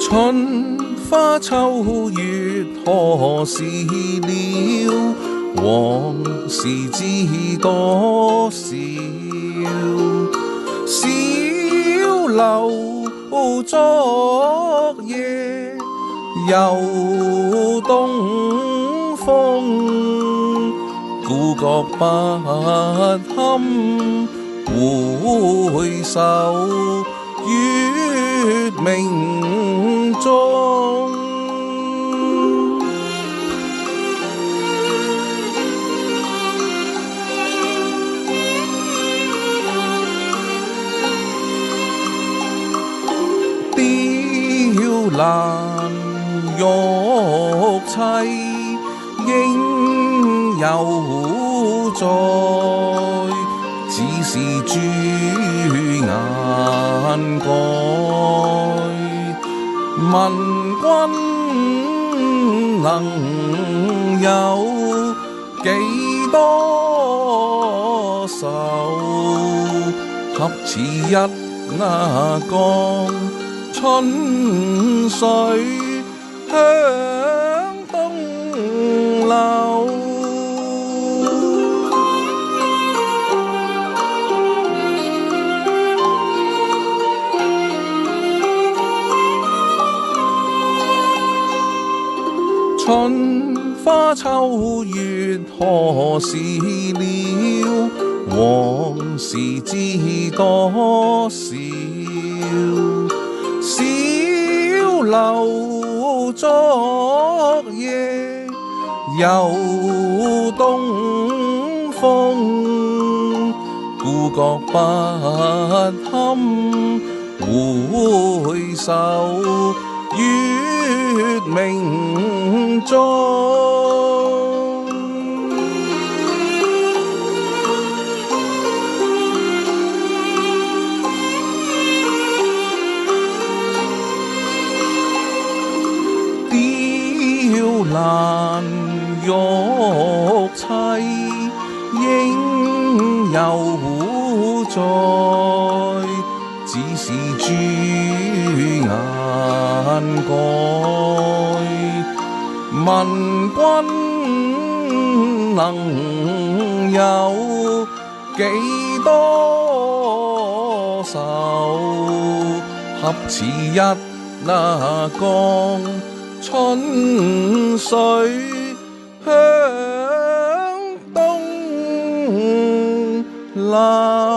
春花秋月何時了？往事知多少？小樓昨夜又東風，故覺不堪回首月明中。雕欄玉砌應猶在，只是朱顏改。問君能有幾多愁？恰似一瓦缸，春水向東流。春花秋月何時了？往事知多少？小樓昨夜又東風，故覺不堪回首月明中。雕欄玉砌應猶在，只是朱顏改。問君能有幾多愁？恰似一瓦缸，春水向東流。